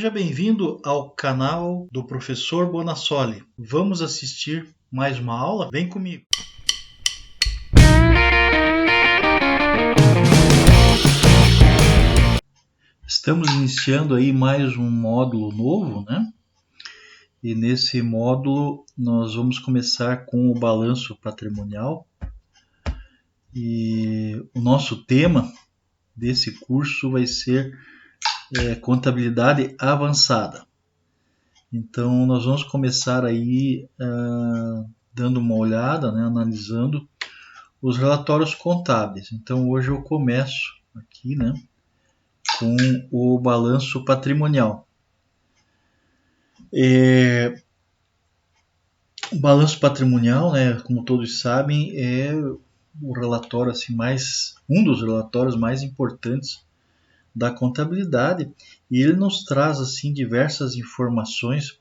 Seja bem-vindo ao canal do Professor Bonassoli. Vamos assistir mais uma aula? Vem comigo! Estamos iniciando aí mais um módulo novo, né? E nesse módulo nós vamos começar com o balanço patrimonial. E o nosso tema desse curso vai ser contabilidade avançada. Então nós vamos começar aí dando uma olhada, né, analisando os relatórios contábeis. Então hoje eu começo aqui, né, com o balanço patrimonial. O balanço patrimonial, né, como todos sabem, é o relatório assim, um dos relatórios mais importantes da contabilidade, e ele nos traz assim diversas informações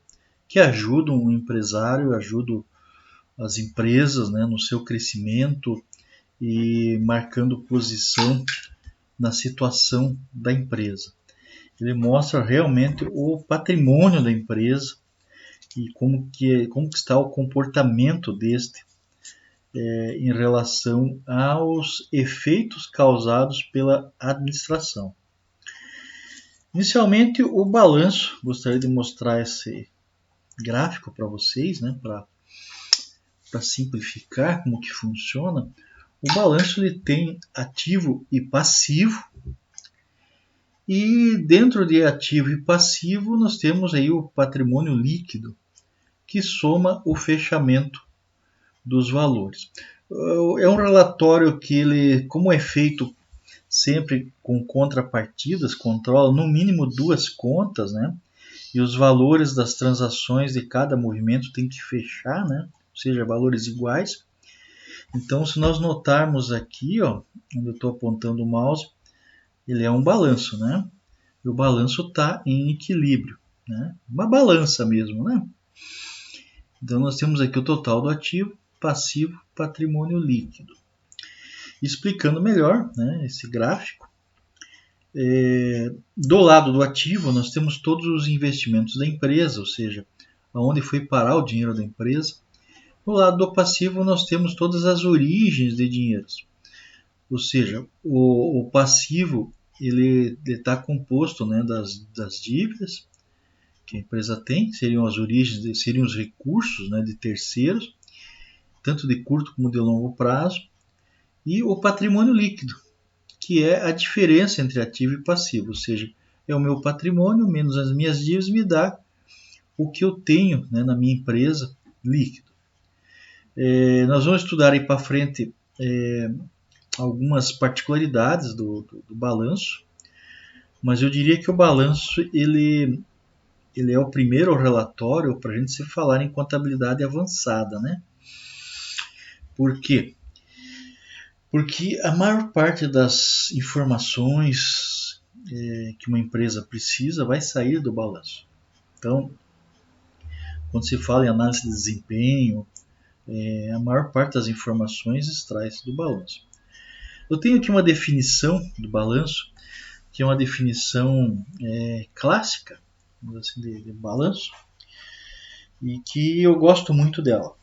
que ajudam o empresário, ajudam as empresas, né, no seu crescimento e marcando posição na situação da empresa. Ele mostra realmente o patrimônio da empresa e como que está o comportamento deste em relação aos efeitos causados pela administração. Inicialmente, o balanço, gostaria de mostrar esse gráfico para vocês, né, para simplificar como que funciona. O balanço ele tem ativo e passivo, e dentro de ativo e passivo nós temos aí o patrimônio líquido, que soma o fechamento dos valores. É um relatório que ele, como é feito sempre com contrapartidas, controla no mínimo duas contas, né? E os valores das transações de cada movimento tem que fechar, né? Ou seja, valores iguais. Então, se nós notarmos aqui, ó, onde eu estou apontando o mouse, ele é um balanço, né? E o balanço está em equilíbrio, né? Uma balança mesmo, né? Então, nós temos aqui o total do ativo, passivo, patrimônio líquido. Explicando melhor, né, esse gráfico, do lado do ativo nós temos todos os investimentos da empresa, ou seja, aonde foi parar o dinheiro da empresa. No lado do passivo nós temos todas as origens de dinheiros, ou seja, o passivo ele está composto, né, das dívidas que a empresa tem, seriam as origens, seriam os recursos, né, de terceiros, tanto de curto como de longo prazo, e o patrimônio líquido, que é a diferença entre ativo e passivo, ou seja, é o meu patrimônio menos as minhas dívidas me dá o que eu tenho, né, na minha empresa líquido. Nós vamos estudar aí para frente algumas particularidades do balanço, mas eu diria que o balanço ele é o primeiro relatório para a gente se falar em contabilidade avançada, né? Por quê? Porque a maior parte das informações que uma empresa precisa vai sair do balanço. Então, quando se fala em análise de desempenho, a maior parte das informações extrai-se do balanço. Eu tenho aqui uma definição do balanço, que é uma definição clássica assim, de balanço, e que eu gosto muito dela,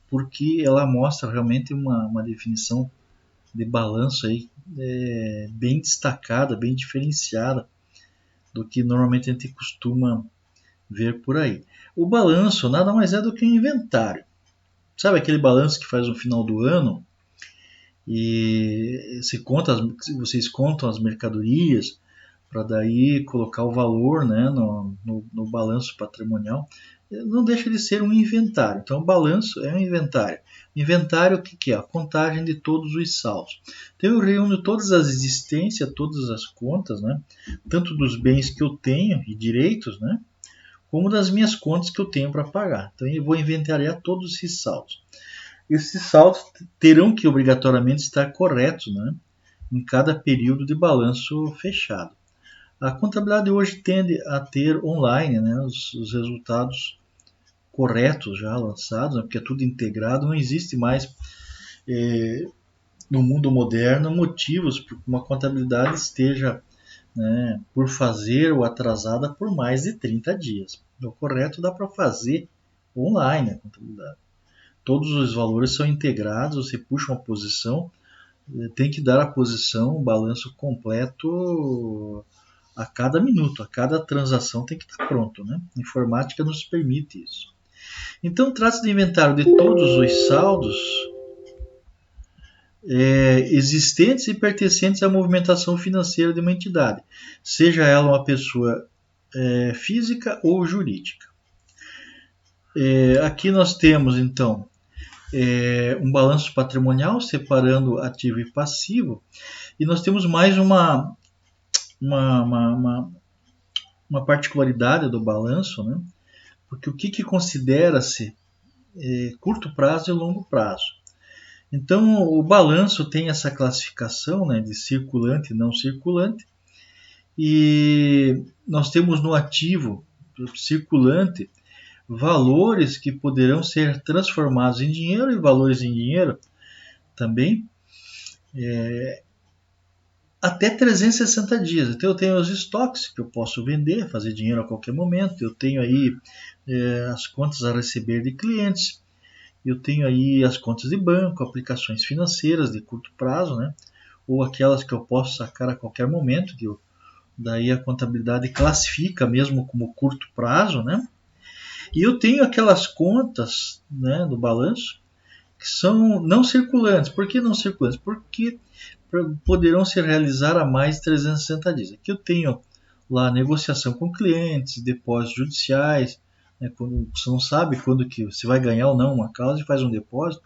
porque ela mostra realmente uma definição de balanço aí, bem destacada, bem diferenciada do que normalmente a gente costuma ver por aí. O balanço nada mais é do que um inventário. Sabe aquele balanço que faz no final do ano e vocês contam as mercadorias para daí colocar o valor, né, no balanço patrimonial? Não deixa de ser um inventário. Então, o balanço é um inventário. Inventário, o que é? A contagem de todos os saldos. Então, eu reúno todas as existências, todas as contas, né? Tanto dos bens que eu tenho e direitos, né? Como das minhas contas que eu tenho para pagar. Então, eu vou inventariar todos esses saldos. Esses saldos terão que obrigatoriamente estar corretos, né? Em cada período de balanço fechado. A contabilidade hoje tende a ter online, né, os resultados corretos já lançados, né, porque é tudo integrado. Não existe mais no mundo moderno motivos para que uma contabilidade esteja né, por fazer ou atrasada por mais de 30 dias. O correto dá para fazer online a contabilidade. Todos os valores são integrados, você puxa uma posição, tem que dar a posição, o balanço completo a cada minuto, a cada transação tem que estar pronto, né? A informática nos permite isso. Então, trata-se de inventário de todos os saldos existentes e pertencentes à movimentação financeira de uma entidade, seja ela uma pessoa física ou jurídica. Aqui nós temos, então, um balanço patrimonial separando ativo e passivo, e nós temos mais uma particularidade do balanço, né? Porque o que considera-se curto prazo e longo prazo. Então, o balanço tem essa classificação, né, de circulante e não circulante, e nós temos no ativo circulante valores que poderão ser transformados em dinheiro e valores em dinheiro também até 360 dias. Então eu tenho os estoques que eu posso vender, fazer dinheiro a qualquer momento, eu tenho aí as contas a receber de clientes, eu tenho aí as contas de banco, aplicações financeiras de curto prazo, né? Ou aquelas que eu posso sacar a qualquer momento, daí a contabilidade classifica mesmo como curto prazo, né? E eu tenho aquelas contas, né, do balanço que são não circulantes. Por que não circulantes? Porque poderão se realizar a mais de 360 dias. Aqui eu tenho lá negociação com clientes, depósitos judiciais, né, quando você não sabe quando que você vai ganhar ou não uma causa e faz um depósito,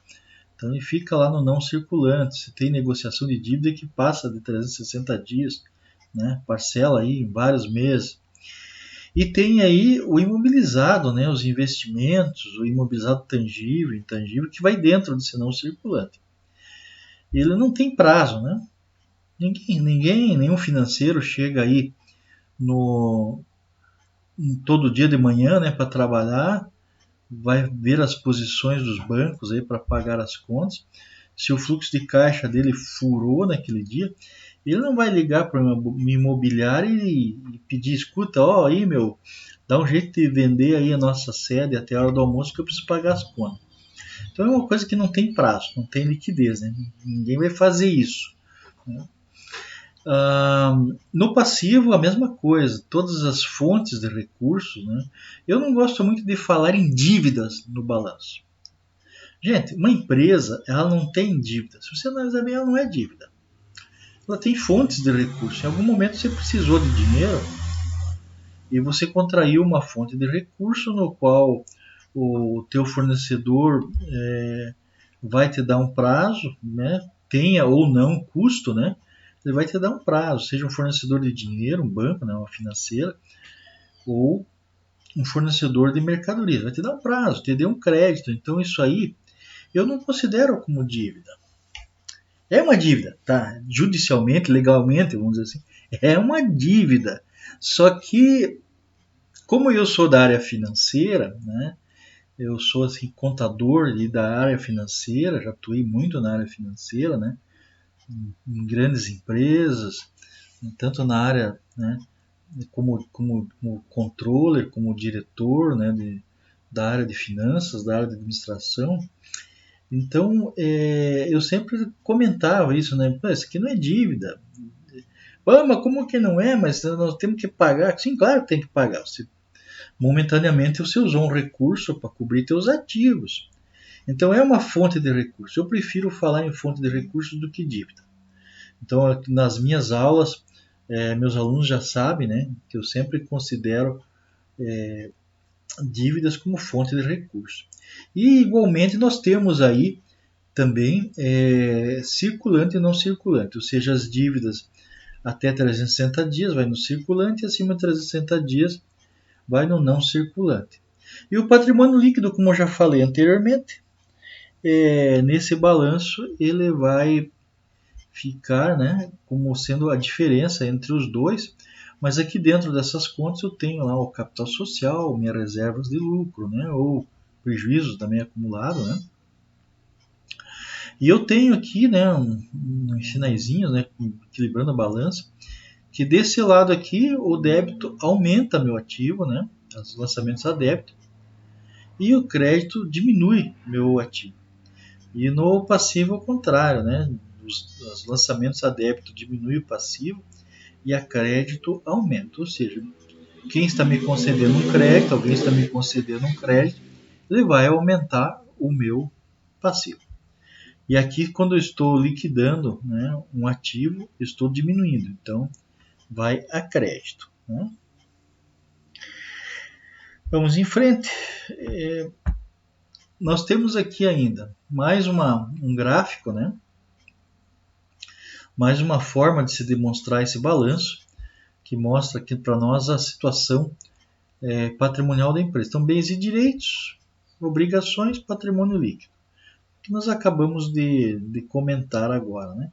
então ele fica lá no não circulante. Você tem negociação de dívida que passa de 360 dias, né, parcela aí em vários meses. E tem aí o imobilizado, né, os investimentos, o imobilizado tangível, intangível, que vai dentro desse não circulante. Ele não tem prazo, né? Nenhum financeiro chega aí todo dia de manhã, né, para trabalhar, vai ver as posições dos bancos aí para pagar as contas. Se o fluxo de caixa dele furou naquele dia, ele não vai ligar para uma imobiliária e pedir, escuta, aí meu, dá um jeito de vender aí a nossa sede até a hora do almoço que eu preciso pagar as contas. Então é uma coisa que não tem prazo, não tem liquidez, né? Ninguém vai fazer isso, né? No passivo, a mesma coisa, todas as fontes de recursos, né? Eu não gosto muito de falar em dívidas no balanço. Gente, uma empresa, ela não tem dívida. Se você analisar bem, ela não é dívida. Ela tem fontes de recursos. Em algum momento você precisou de dinheiro e você contraiu uma fonte de recurso no qual o teu fornecedor vai te dar um prazo, né? Tenha ou não custo, né? Ele vai te dar um prazo, seja um fornecedor de dinheiro, um banco, né, uma financeira, ou um fornecedor de mercadoria. Vai te dar um prazo, te deu um crédito. Então isso aí eu não considero como dívida. É uma dívida, tá? Judicialmente, legalmente, vamos dizer assim, é uma dívida. Só que, como eu sou da área financeira, né? Eu sou assim contador da área financeira, já atuei muito na área financeira, né? Em grandes empresas, tanto na área, né, como controller, como diretor, né, da área de finanças, da área de administração. Então, eu sempre comentava isso, né? Isso aqui não é dívida. Mas como que não é? Mas nós temos que pagar. Sim, claro que tem que pagar. Momentaneamente você usou um recurso para cobrir seus ativos. Então, é uma fonte de recurso. Eu prefiro falar em fonte de recursos do que dívida. Então, nas minhas aulas, meus alunos já sabem, né, que eu sempre considero dívidas como fonte de recurso. E, igualmente, nós temos aí também circulante e não circulante, ou seja, as dívidas até 360 dias vai no circulante e acima de 360 dias vai no não circulante. E o patrimônio líquido, como eu já falei anteriormente, nesse balanço ele vai ficar, né, como sendo a diferença entre os dois, mas aqui dentro dessas contas eu tenho lá o capital social, minhas reservas de lucro, né, ou prejuízos também acumulados, né. E eu tenho aqui, né, uns sinaizinhos, né, equilibrando a balança, que desse lado aqui o débito aumenta meu ativo, né? Os lançamentos a débito, e o crédito diminui meu ativo. E no passivo ao contrário, né? Os lançamentos a débito diminui o passivo e a crédito aumenta. Ou seja, quem está me concedendo um crédito, alguém está me concedendo um crédito, ele vai aumentar o meu passivo. E aqui, quando eu estou liquidando, né, um ativo, eu estou diminuindo. Então, vai a crédito. Né? Vamos em frente. Nós temos aqui ainda mais um gráfico, né? Mais uma forma de se demonstrar esse balanço, que mostra aqui para nós a situação patrimonial da empresa. Então, bens e direitos, obrigações, patrimônio líquido, que nós acabamos de comentar agora. Né?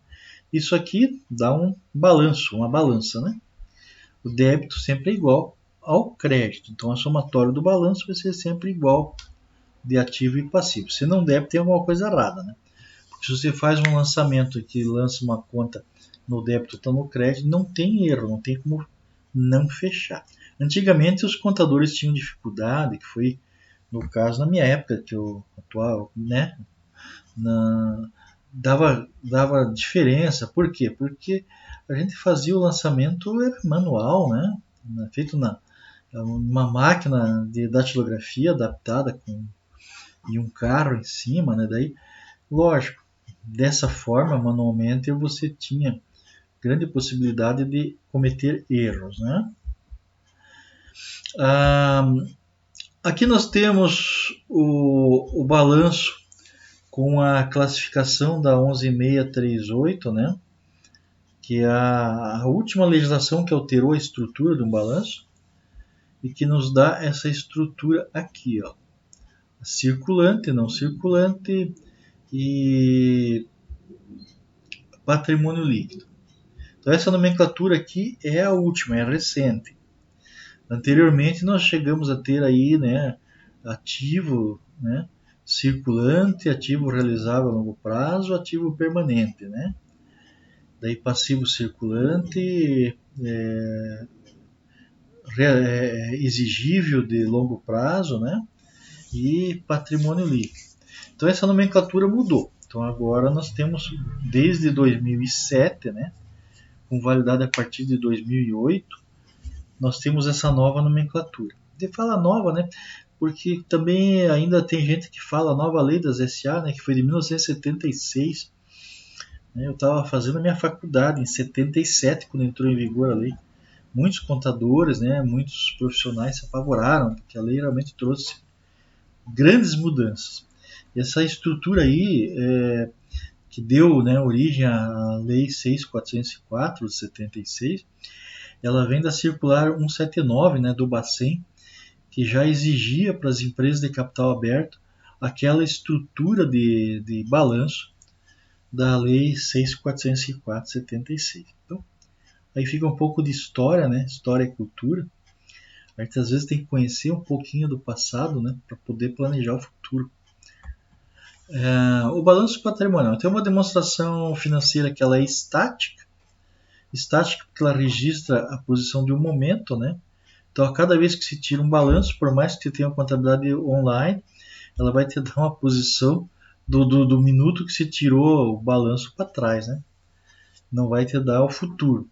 Isso aqui dá um balanço, uma balança. Né? O débito sempre é igual ao crédito. Então, a somatória do balanço vai ser sempre igual de ativo e passivo. Se não der, tem alguma coisa errada. Né? Porque se você faz um lançamento que lança uma conta no débito ou no crédito, não tem erro, não tem como não fechar. Antigamente, os contadores tinham dificuldade, que foi no caso na minha época, que eu atuava, né? Dava diferença. Por quê? Porque a gente fazia o lançamento era manual, né? Feito numa máquina de datilografia adaptada e um carro em cima, né? Daí, lógico, dessa forma, manualmente, você tinha grande possibilidade de cometer erros, né? Aqui nós temos o balanço com a classificação da 11638, né? Que é a última legislação que alterou a estrutura do balanço e que nos dá essa estrutura aqui, ó. Circulante, não circulante e patrimônio líquido. Então essa nomenclatura aqui é a última, é recente. Anteriormente nós chegamos a ter aí, né, ativo, né, circulante, ativo realizável a longo prazo, ativo permanente, né? Daí passivo circulante, exigível de longo prazo, né? E patrimônio líquido. Então essa nomenclatura mudou. Então agora nós temos desde 2007, né? Com validade a partir de 2008, nós temos essa nova nomenclatura. De fala nova, né? Porque também ainda tem gente que fala a nova lei das SA, né? Que foi de 1976. Eu estava fazendo a minha faculdade em 77, quando entrou em vigor a lei. Muitos contadores, né, muitos profissionais se apavoraram, porque a lei realmente trouxe grandes mudanças. E essa estrutura aí, que deu, né, origem à Lei 6.404 de 76, ela vem da Circular 179, né, do Bacen, que já exigia para as empresas de capital aberto aquela estrutura de balanço da Lei 6.404 de 76. Então, aí fica um pouco de história, né? História e cultura. A gente às vezes tem que conhecer um pouquinho do passado, né? Para poder planejar o futuro. O balanço patrimonial tem uma demonstração financeira que ela é estática. Estática porque ela registra a posição de um momento, né? Então, a cada vez que se tira um balanço, por mais que você tenha uma contabilidade online, ela vai te dar uma posição do minuto que se tirou o balanço para trás, né? Não vai te dar o futuro.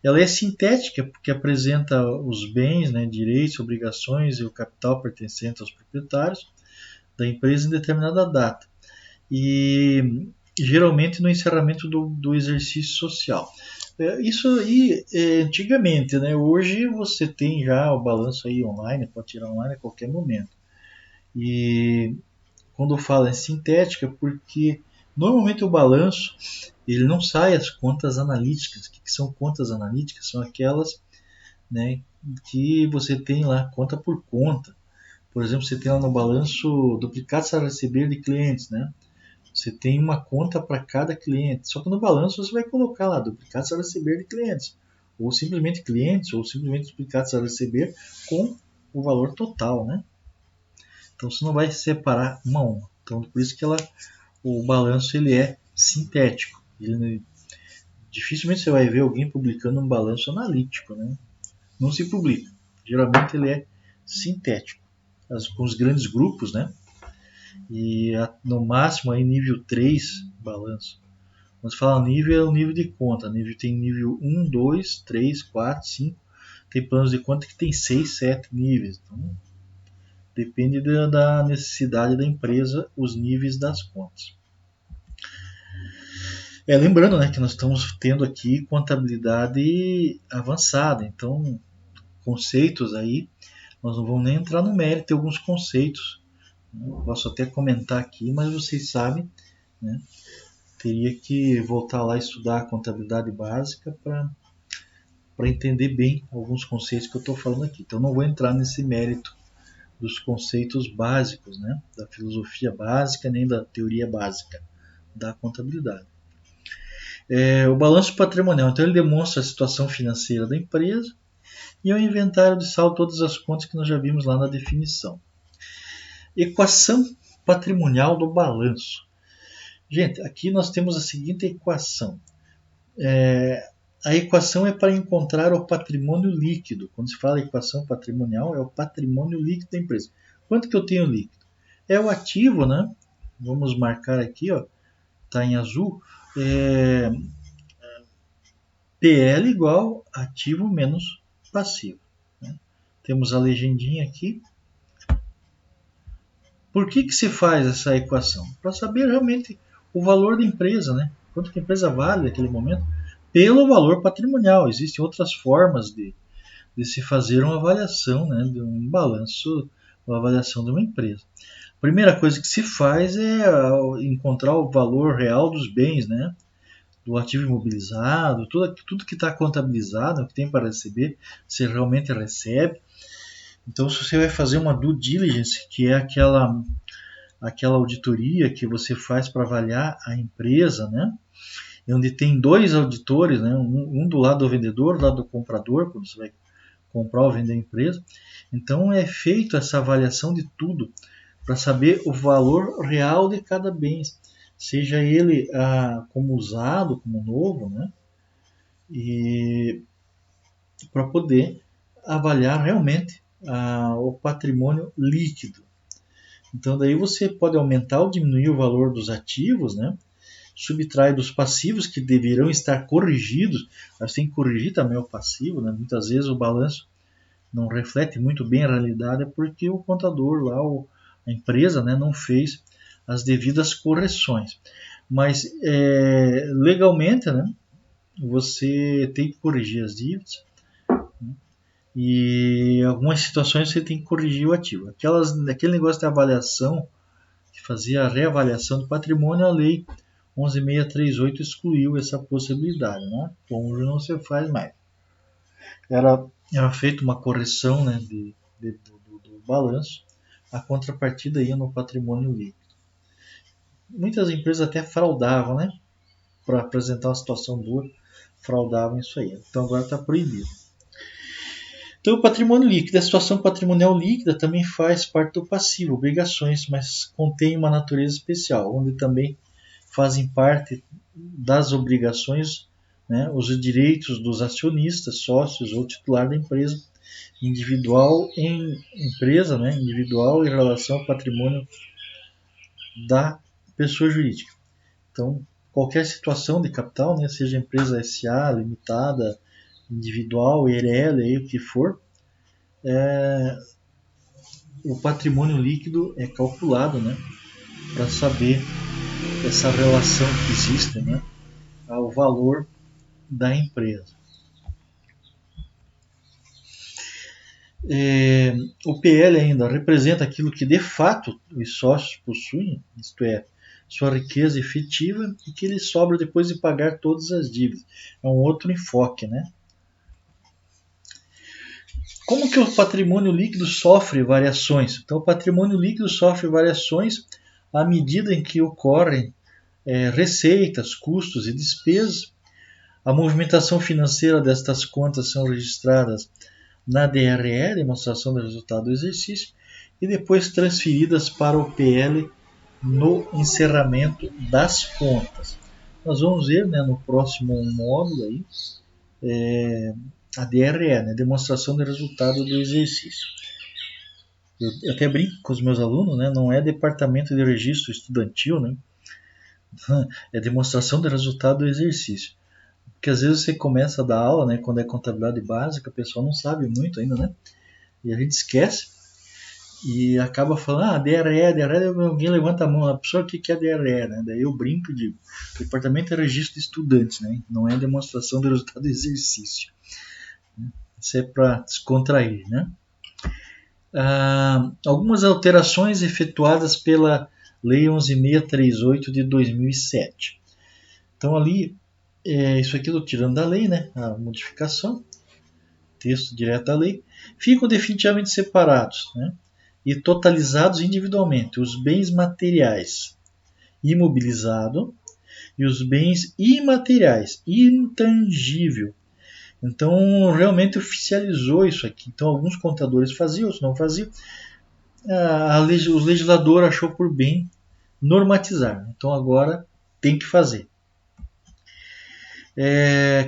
Ela é sintética porque apresenta os bens, né, direitos, obrigações e o capital pertencente aos proprietários da empresa em determinada data. E geralmente no encerramento do exercício social. Isso aí antigamente, né? Hoje você tem já o balanço aí online, pode tirar online a qualquer momento. E quando fala em sintética, porque normalmente o balanço ele não sai as contas analíticas. O que são contas analíticas? São aquelas, né, que você tem lá conta por conta. Por exemplo, você tem lá no balanço duplicados a receber de clientes, né? Você tem uma conta para cada cliente. Só que no balanço você vai colocar lá duplicados a receber de clientes, ou simplesmente clientes, ou simplesmente duplicados a receber com o valor total, né? Então você não vai separar uma a uma. Então por isso que o balanço ele é sintético. Ele Dificilmente você vai ver alguém publicando um balanço analítico, né? Não se publica. Geralmente ele é sintético, com os grandes grupos, né? E no máximo aí nível 3 balanço. Quando se fala nível, é o nível de conta. Tem nível 1, 2, 3, 4, 5. Tem planos de conta que tem 6, 7 níveis. Então, depende da necessidade da empresa, os níveis das contas. Lembrando, né, que nós estamos tendo aqui contabilidade avançada. Então, conceitos aí, nós não vamos nem entrar no mérito de alguns conceitos. Eu posso até comentar aqui, mas vocês sabem, né? Teria que voltar lá e estudar a contabilidade básica para entender bem alguns conceitos que eu estou falando aqui. Então não vou entrar nesse mérito dos conceitos básicos, né? Da filosofia básica nem da teoria básica da contabilidade. O balanço patrimonial, então ele demonstra a situação financeira da empresa e o inventário de saldo, todas as contas que nós já vimos lá na definição. Equação patrimonial do balanço. Gente, aqui nós temos a seguinte equação. A equação é para encontrar o patrimônio líquido. Quando se fala equação patrimonial, é o patrimônio líquido da empresa. Quanto que eu tenho líquido? É o ativo, né? Vamos marcar aqui, ó. Está em azul. PL igual ativo menos passivo. Né? Temos a legendinha aqui. Por que se faz essa equação? Para saber realmente o valor da empresa, né? Quanto que a empresa vale naquele momento, pelo valor patrimonial. Existem outras formas de se fazer uma avaliação, né, de um balanço, uma avaliação de uma empresa. A primeira coisa que se faz é encontrar o valor real dos bens, né, do ativo imobilizado, tudo que está contabilizado, que tem para receber, você realmente recebe. Então, se você vai fazer uma due diligence, que é aquela auditoria que você faz para avaliar a empresa, né? Onde tem dois auditores, né? Um do lado do vendedor, do lado do comprador, quando você vai comprar ou vender a empresa. Então, é feita essa avaliação de tudo para saber o valor real de cada bem, seja ele como usado, como novo, né? E para poder avaliar realmente o patrimônio líquido. Então daí você pode aumentar ou diminuir o valor dos ativos, né? Subtrai dos passivos que deverão estar corrigidos. Você tem que corrigir também o passivo, né? Muitas vezes o balanço não reflete muito bem a realidade porque o contador lá, a empresa, né, não fez as devidas correções. Mas legalmente, né, você tem que corrigir as dívidas. E em algumas situações você tem que corrigir o ativo. Aquele negócio de avaliação, que fazia a reavaliação do patrimônio, a lei 11.638 excluiu essa possibilidade. Né? Hoje não se faz mais. Era feita uma correção, né, do balanço, a contrapartida ia no patrimônio líquido. Muitas empresas até fraudavam, né? Para apresentar uma situação boa, fraudavam isso aí. Então agora está proibido. Então, o patrimônio líquido, a situação patrimonial líquida também faz parte do passivo, obrigações, mas contém uma natureza especial, onde também fazem parte das obrigações, né, os direitos dos acionistas, sócios ou titular da empresa, individual em empresa, né, individual em relação ao patrimônio da pessoa jurídica. Então, qualquer situação de capital, né, seja empresa SA, limitada, individual, ERL, aí, o que for, o patrimônio líquido é calculado, né, para saber essa relação que existe, né, ao valor da empresa. O PL ainda representa aquilo que de fato os sócios possuem, isto é, sua riqueza efetiva e que lhe sobra depois de pagar todas as dívidas. É um outro enfoque, né? Como que o patrimônio líquido sofre variações? Então, o patrimônio líquido sofre variações à medida em que ocorrem receitas, custos e despesas. A movimentação financeira destas contas são registradas na DRE, demonstração do resultado do exercício, e depois transferidas para o PL no encerramento das contas. nós vamos ver, né, no próximo módulo aí, a DRE, né, demonstração de resultado do exercício. Eu até brinco com os meus alunos, né, não é departamento de registro estudantil, né, é demonstração de resultado do exercício. Porque às vezes você começa a dar aula, né, quando é contabilidade básica, o pessoal não sabe muito ainda, né, e a gente esquece e acaba falando, DRE, alguém levanta a mão, a pessoa, o que é DRE, né? Daí eu brinco e digo, departamento é registro de estudantes, né? Não é demonstração do resultado do exercício. Isso é para descontrair, né? Algumas alterações efetuadas pela Lei 11.638 de 2007. Então ali, isso aqui eu estou tirando da lei, né? A modificação, texto direto da lei, ficam definitivamente separados, né? E totalizados individualmente os bens materiais imobilizado e os bens imateriais intangível. Então realmente oficializou isso aqui. Então alguns contadores faziam, outros não faziam. O legislador achou por bem normatizar. Então agora tem que fazer.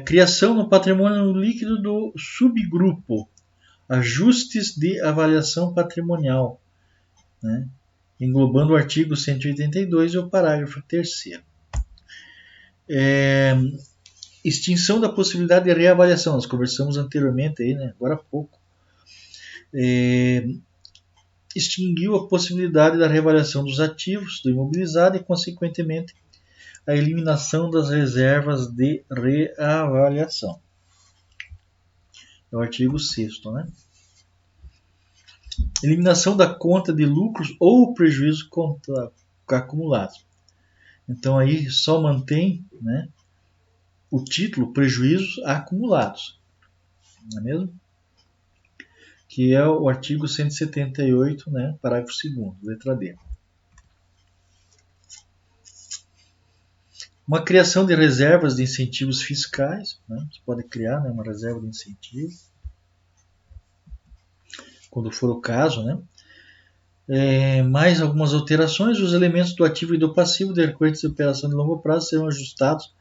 Criação no patrimônio líquido do subgrupo ajustes de avaliação patrimonial, né? Englobando o artigo 182 e o parágrafo 3º. Extinção da possibilidade de reavaliação, nós conversamos anteriormente, aí, né? Agora há pouco. Extinguiu a possibilidade da reavaliação dos ativos do imobilizado e, consequentemente, a eliminação das reservas de reavaliação. É o artigo 6º, né? Eliminação da conta de lucros ou prejuízo acumulados. Então aí só mantém, né, o título prejuízos acumulados, não é mesmo? Que é o artigo 178, né, parágrafo 2º, letra D. Uma criação de reservas de incentivos fiscais, né? Você pode criar, né, uma reserva de incentivo, quando for o caso, né? Mais algumas alterações, os elementos do ativo e do passivo decorrentes de operação de longo prazo serão ajustados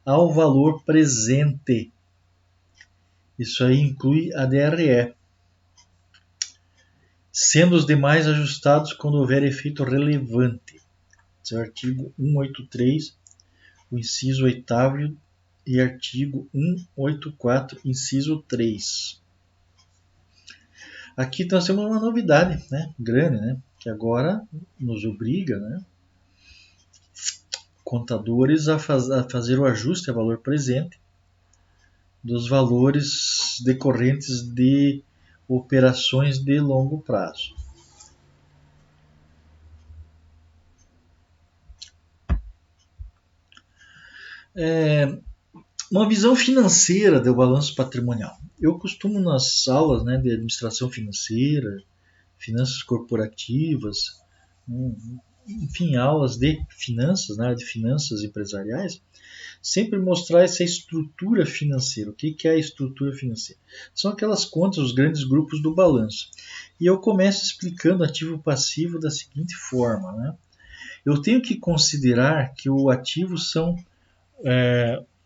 ao valor presente. Isso aí inclui a DRE, sendo os demais ajustados quando houver efeito relevante. Esse é o artigo 183, o inciso 8º, e artigo 184, inciso 3. Aqui nós temos uma novidade, né, grande, né, que agora nos obriga, né, contadores a fazer o ajuste a valor presente dos valores decorrentes de operações de longo prazo. Uma visão financeira do balanço patrimonial. Eu costumo nas aulas, né, de administração financeira, finanças corporativas, enfim, aulas de finanças, na área de finanças empresariais, sempre mostrar essa estrutura financeira. O que é a estrutura financeira? São aquelas contas, os grandes grupos do balanço. E eu começo explicando ativo e passivo da seguinte forma, né? Eu tenho que considerar que o ativo são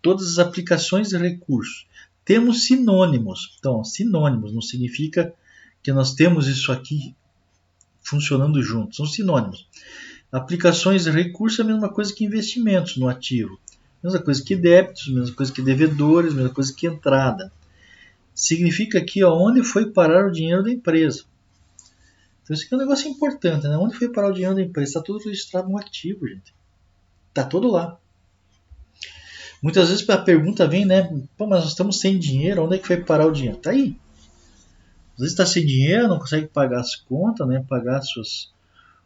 todas as aplicações de recursos. Temos sinônimos. Então, sinônimos não significa que nós temos isso aqui funcionando juntos. São sinônimos. Aplicações de recursos é a mesma coisa que investimentos no ativo. Mesma coisa que débitos, mesma coisa que devedores, mesma coisa que entrada. Significa aqui onde foi parar o dinheiro da empresa. Então isso aqui é um negócio importante, né? Onde foi parar o dinheiro da empresa? Está tudo registrado no ativo, gente. Está tudo lá. Muitas vezes a pergunta vem, né? Pô, mas nós estamos sem dinheiro, onde é que foi parar o dinheiro? Está aí. Às vezes está sem dinheiro, não consegue pagar as contas, né? Pagar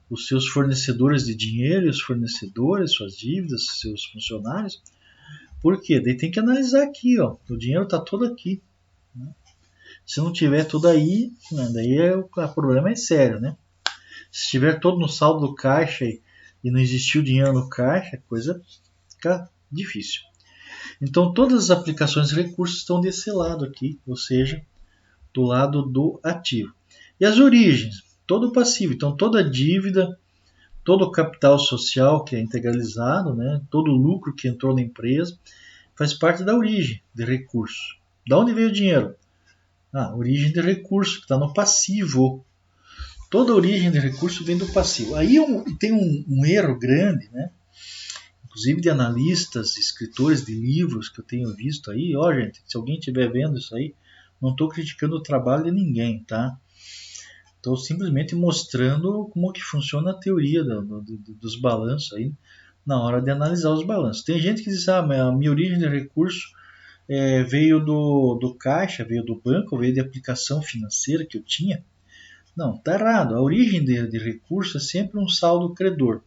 os seus fornecedores de dinheiro, os fornecedores, suas dívidas, seus funcionários. Por quê? Daí tem que analisar aqui, ó. O dinheiro está todo aqui. Né? Se não tiver tudo aí, né, daí o problema é sério, né? Se estiver todo no saldo do caixa e não existir o dinheiro no caixa, a coisa fica difícil. Então todas as aplicações de recursos estão desse lado aqui, ou seja, do lado do ativo. E as origens, todo o passivo, então toda dívida, todo o capital social que é integralizado, né? Todo o lucro que entrou na empresa, faz parte da origem de recurso. Da onde veio o dinheiro? Origem de recurso, que está no passivo. Toda origem de recurso vem do passivo. Aí tem um erro grande, né? Inclusive de analistas, escritores de livros que eu tenho visto aí. Gente, se alguém estiver vendo isso aí, não estou criticando o trabalho de ninguém, tá? Estou simplesmente mostrando como que funciona a teoria dos balanços aí na hora de analisar os balanços. Tem gente que diz, mas a minha origem de recurso veio do caixa, veio do banco, veio de aplicação financeira que eu tinha. Não, está errado. A origem de recurso é sempre um saldo credor.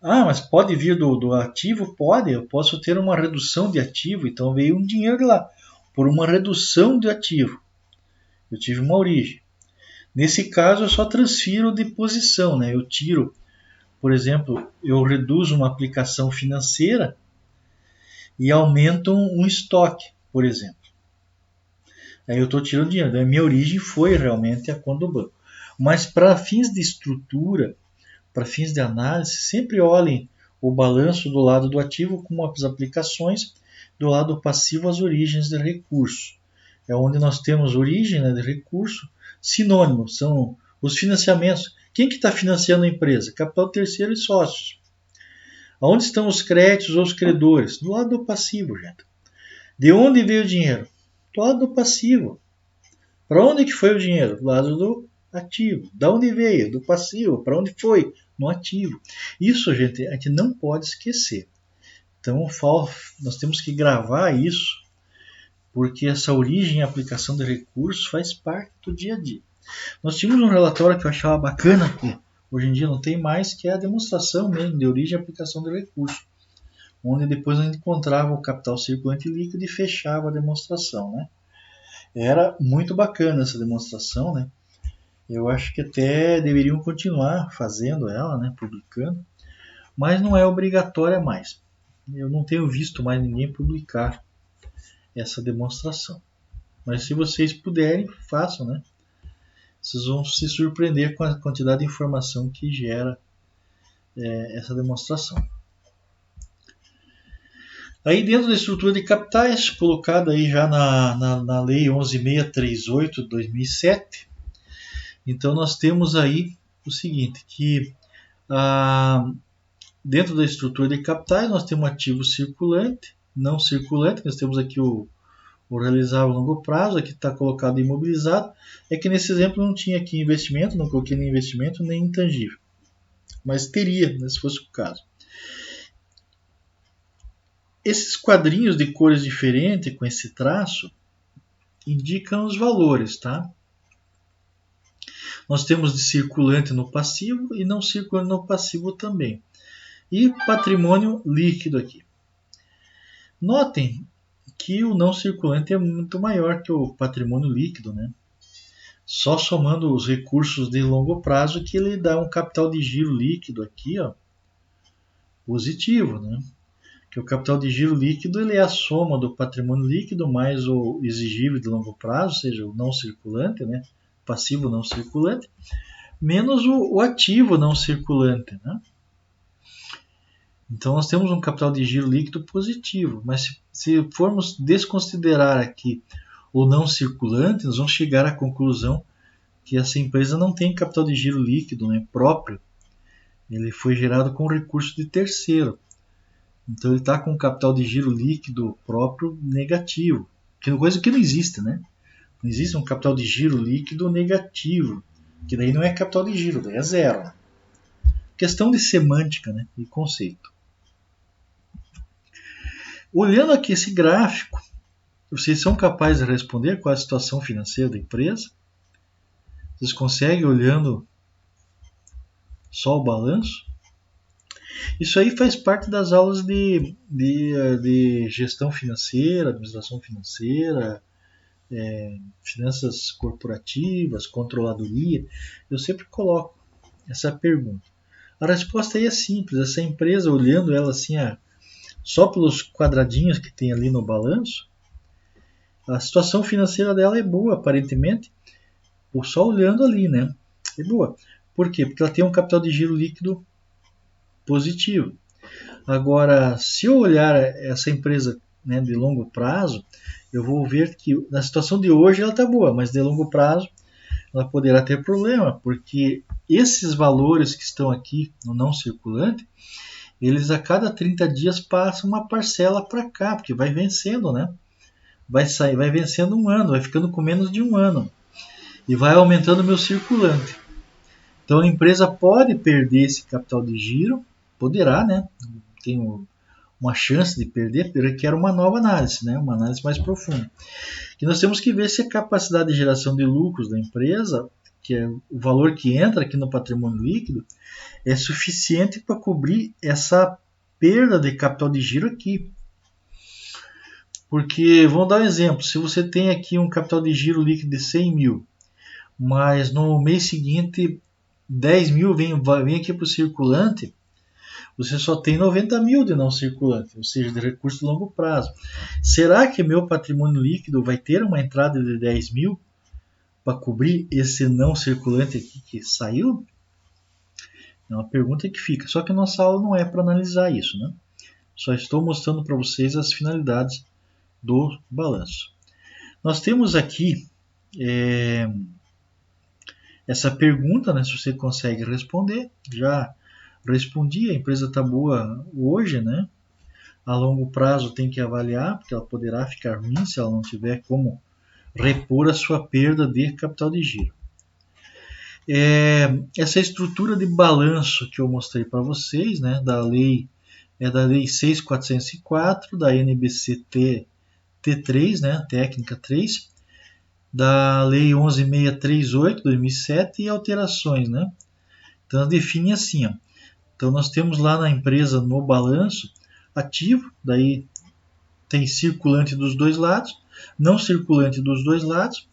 Mas pode vir do ativo? Pode. Eu posso ter uma redução de ativo, então veio um dinheiro lá. Por uma redução de ativo, eu tive uma origem. Nesse caso, eu só transfiro de posição, né? Eu tiro, por exemplo, eu reduzo uma aplicação financeira e aumento um estoque, por exemplo. Aí eu estou tirando dinheiro. A minha origem foi realmente a conta do banco. Mas para fins de estrutura, para fins de análise, sempre olhem o balanço do lado do ativo como as aplicações, do lado passivo as origens de recurso. É onde nós temos origem, né, de recurso, sinônimos, são os financiamentos. Quem que está financiando a empresa? Capital terceiro e sócios. Onde estão os créditos ou os credores? Do lado do passivo, gente. De onde veio o dinheiro? Do lado do passivo. Para onde que foi o dinheiro? Do lado do ativo. Da onde veio? Do passivo. Para onde foi? No ativo. Isso, gente, a gente não pode esquecer. Então, nós temos que gravar isso, porque essa origem e aplicação de recursos faz parte do dia a dia. Nós tínhamos um relatório que eu achava bacana, que hoje em dia não tem mais, que é a demonstração mesmo de origem e aplicação de recursos, onde depois a gente encontrava o capital circulante líquido e fechava a demonstração, né? Era muito bacana essa demonstração, né? Eu acho que até deveriam continuar fazendo ela, né? Publicando, mas não é obrigatória mais. Eu não tenho visto mais ninguém publicar essa demonstração. Mas se vocês puderem, façam, né? Vocês vão se surpreender com a quantidade de informação que gera essa demonstração. Aí dentro da estrutura de capitais, colocada aí já na Lei 11.638 de 2007, então nós temos aí o seguinte, que dentro da estrutura de capitais nós temos ativo circulante, não circulante, nós temos aqui o realizável a longo prazo, aqui está colocado imobilizado, é que nesse exemplo não tinha aqui investimento, não coloquei nem investimento nem intangível, mas teria, né, se fosse o caso. Esses quadrinhos de cores diferentes com esse traço indicam os valores, tá? Nós temos de circulante no passivo e não circulante no passivo também. E patrimônio líquido aqui. Notem que o não circulante é muito maior que o patrimônio líquido, né? Só somando os recursos de longo prazo que ele dá um capital de giro líquido aqui, ó, positivo, né? Que o capital de giro líquido ele é a soma do patrimônio líquido mais o exigível de longo prazo, ou seja, o não circulante, né? Passivo não circulante, menos o ativo não circulante, né? Então nós temos um capital de giro líquido positivo, mas se formos desconsiderar aqui o não circulante, nós vamos chegar à conclusão que essa empresa não tem capital de giro líquido, né, próprio. Ele foi gerado com recurso de terceiro. Então ele está com um capital de giro líquido próprio negativo, que é coisa que não existe, né? Não existe um capital de giro líquido negativo, que daí não é capital de giro, daí é zero. Questão de semântica, né, e conceito. Olhando aqui esse gráfico, vocês são capazes de responder qual é a situação financeira da empresa? Vocês conseguem olhando só o balanço? Isso aí faz parte das aulas de gestão financeira, administração financeira, finanças corporativas, controladoria. Eu sempre coloco essa pergunta. A resposta aí é simples. Essa empresa, olhando ela assim, só pelos quadradinhos que tem ali no balanço, a situação financeira dela é boa, aparentemente, só olhando ali, né? É boa. Por quê? Porque ela tem um capital de giro líquido positivo. Agora, se eu olhar essa empresa, né, de longo prazo, eu vou ver que na situação de hoje ela está boa, mas de longo prazo ela poderá ter problema, porque esses valores que estão aqui no não circulante, eles a cada 30 dias passam uma parcela para cá, porque vai vencendo, né? Vai vencendo um ano, vai ficando com menos de um ano e vai aumentando o meu circulante. Então a empresa pode perder esse capital de giro, poderá, né? Tem uma chance de perder, porque requer uma nova análise, né? Uma análise mais profunda. E nós temos que ver se a capacidade de geração de lucros da empresa, que é o valor que entra aqui no patrimônio líquido, é suficiente para cobrir essa perda de capital de giro aqui. Porque, vamos dar um exemplo, se você tem aqui um capital de giro líquido de 100 mil, mas no mês seguinte 10 mil vem aqui para o circulante, você só tem 90 mil de não circulante, ou seja, de recurso de longo prazo. Será que meu patrimônio líquido vai ter uma entrada de 10 mil para cobrir esse não circulante aqui que saiu? É uma pergunta que fica. Só que a nossa aula não é para analisar isso, né? Só estou mostrando para vocês as finalidades do balanço. Nós temos aqui essa pergunta, né? Se você consegue responder, já respondi, a empresa está boa hoje, né? A longo prazo tem que avaliar, porque ela poderá ficar ruim se ela não tiver como repor a sua perda de capital de giro. Essa estrutura de balanço que eu mostrei para vocês, né, da lei 6.404, da NBC T3, né, técnica 3, da lei 11.638, 2007 e alterações, né? Então ela define assim, ó. Então nós temos lá na empresa no balanço ativo, daí tem circulante dos dois lados, não circulante dos dois lados.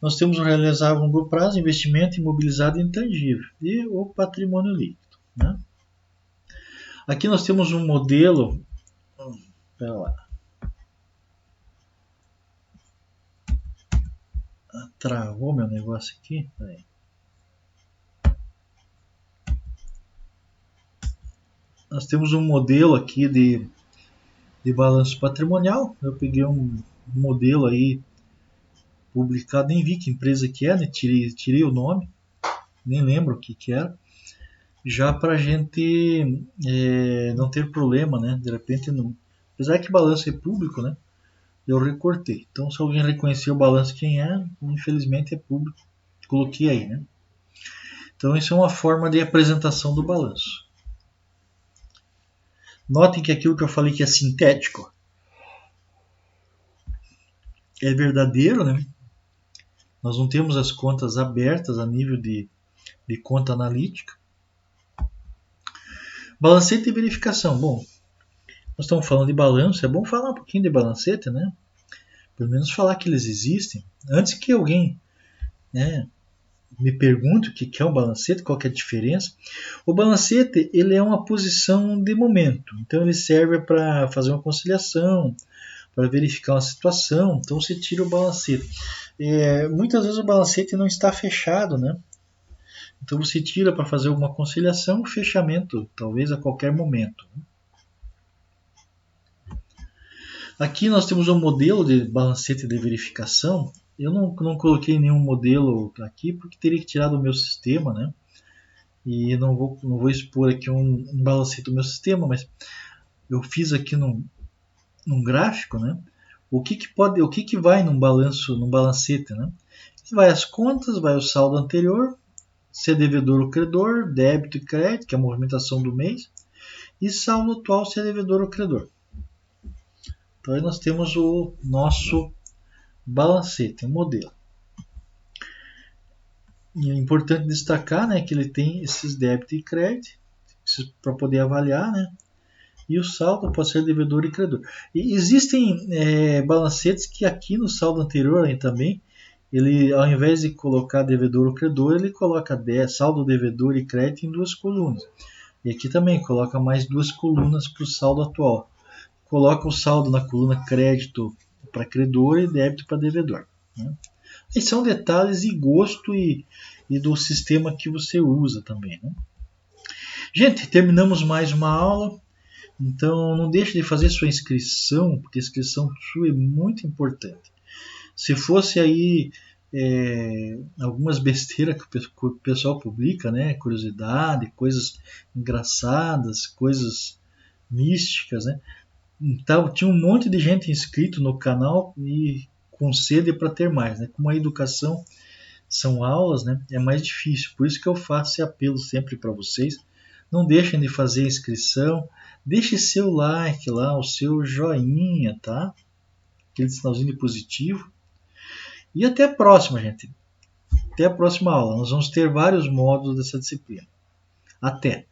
Nós temos o realizável a longo prazo, investimento imobilizado e intangível e o patrimônio líquido, né? Aqui nós temos um modelo. Espera lá. Travou meu negócio aqui. Peraí. Nós temos um modelo aqui de balanço patrimonial. Eu peguei um modelo aí publicado, nem vi que empresa que é, né? Tirei o nome, nem lembro o que era, já para a gente não ter problema, né? De repente, não, apesar que balanço é público, né? Eu recortei. Então, se alguém reconhecer o balanço quem é, infelizmente é público. Coloquei aí, né? Então, isso é uma forma de apresentação do balanço. Notem que aquilo que eu falei que é sintético é verdadeiro, né? Nós não temos as contas abertas a nível de conta analítica. Balancete e verificação. Bom, nós estamos falando de balanço, é bom falar um pouquinho de balancete, né? Pelo menos falar que eles existem. Antes que alguém, né, me pergunte o que é um balancete, qual que é a diferença. O balancete, ele é uma posição de momento. Então ele serve para fazer uma conciliação, para verificar uma situação. Então você tira o balancete. Muitas vezes o balancete não está fechado, né? Então você tira para fazer uma conciliação, fechamento, talvez a qualquer momento. Aqui nós temos um modelo de balancete de verificação. Eu não coloquei nenhum modelo aqui porque teria que tirar do meu sistema, né? E não vou expor aqui um balancete do meu sistema, mas eu fiz aqui num gráfico, né? O que vai num balancete, né? Vai as contas, vai o saldo anterior, se é devedor ou credor, débito e crédito, que é a movimentação do mês, e saldo atual, se é devedor ou credor. Então aí nós temos o nosso balancete, um modelo. E é importante destacar, né, que ele tem esses débito e crédito para poder avaliar, né? E o saldo pode ser devedor e credor. E existem balancetes que aqui no saldo anterior aí também, ele ao invés de colocar devedor ou credor, ele coloca saldo devedor e crédito em duas colunas. E aqui também coloca mais duas colunas para o saldo atual. Coloca o saldo na coluna crédito para credor e débito para devedor, né? E são detalhes e gosto e e do sistema que você usa também, né? Gente, terminamos mais uma aula. Então não deixe de fazer sua inscrição, porque a inscrição sua é muito importante. Se fosse aí algumas besteiras que o pessoal publica, né? Curiosidade, coisas engraçadas, coisas místicas, né? Então tinha um monte de gente inscrito no canal e com sede para ter mais, né? Como a educação são aulas, né? É mais difícil. Por isso que eu faço esse apelo sempre para vocês. Não deixem de fazer a inscrição. Deixe seu like lá, o seu joinha, tá? Aquele sinalzinho de positivo. E até a próxima, gente. Até a próxima aula. Nós vamos ter vários módulos dessa disciplina. Até!